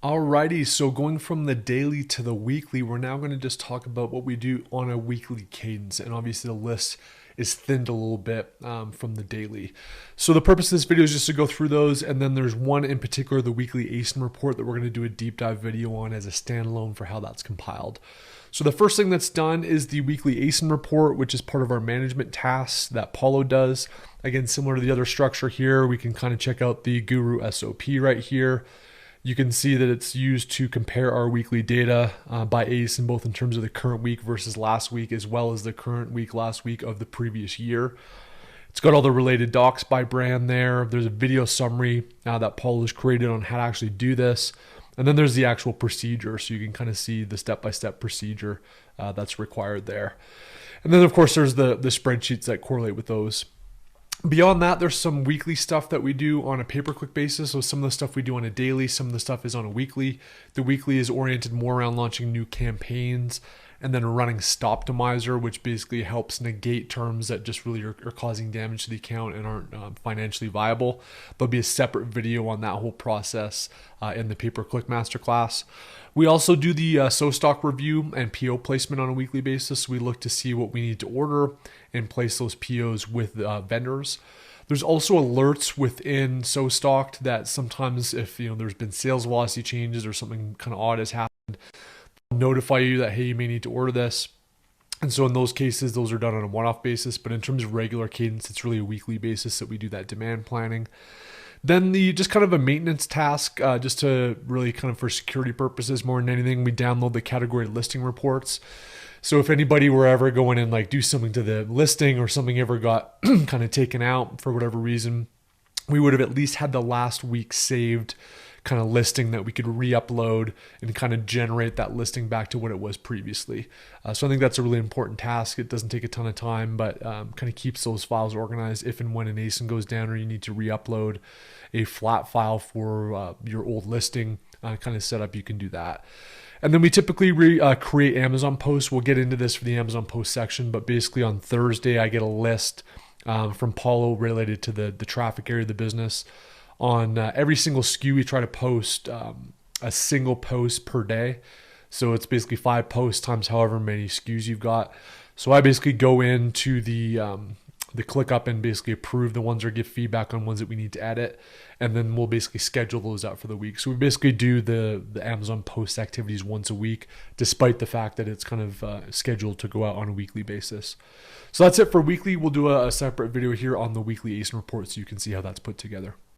Alrighty, so going from the daily to the weekly, we're now going to just talk about what we do on a weekly cadence. And obviously, the list is thinned a little bit from the daily. So, the purpose of this video is just to go through those. And then there's one in particular, the weekly ASIN report, that we're going to do a deep dive video on as a standalone for how that's compiled. So, the first thing that's done is the weekly ASIN report, which is part of our management tasks that Paulo does. Again, similar to the other structure here, we can kind of check out the Guru SOP right here. You can see that it's used to compare our weekly data by ASIN, both in terms of the current week versus last week, as well as the current week last week of the previous year. It's got all the related docs by brand there. There's a video summary that Paul has created on how to actually do this. And then there's the actual procedure, so you can kind of see the step-by-step procedure that's required there. And then, of course, there's the spreadsheets that correlate with those. Beyond that, there's some weekly stuff that we do on a pay-per-click basis. So some of the stuff we do on a daily, some of the stuff is on a weekly. The weekly is oriented more around launching new campaigns and then running Stoptimizer, which basically helps negate terms that just really are causing damage to the account and aren't financially viable. There'll be a separate video on that whole process in the pay-per-click masterclass. We also do the SoStock review and PO placement on a weekly basis. We look to see what we need to order and place those POs with vendors. There's also alerts within SoStocked that sometimes if there's been sales velocity changes or something kind of odd has happened, notify you that, hey, you may need to order this. And so in those cases, those are done on a one-off basis. But in terms of regular cadence, it's really a weekly basis that we do that demand planning. Then the just kind of a maintenance task, just to really kind of for security purposes more than anything, we download the category listing reports. So if anybody were ever going and like do something to the listing or something ever got kind of taken out for whatever reason, we would have at least had the last week saved kind of listing that we could re-upload and kind of generate that listing back to what it was previously. So I think that's a really important task. It doesn't take a ton of time, but kind of keeps those files organized if and when an ASIN goes down or you need to re-upload a flat file for your old listing kind of setup, you can do that. And then we typically create Amazon posts. We'll get into this for the Amazon post section, but basically on Thursday, I get a list from Paulo related to the traffic area of the business. On every single SKU, we try to post a single post per day. So it's basically 5 posts times however many SKUs you've got. So I basically go into the ClickUp and basically approve the ones or give feedback on ones that we need to edit. And then we'll basically schedule those out for the week. So we basically do the Amazon post activities once a week, despite the fact that it's kind of scheduled to go out on a weekly basis. So that's it for weekly. We'll do a separate video here on the weekly ASIN report so you can see how that's put together.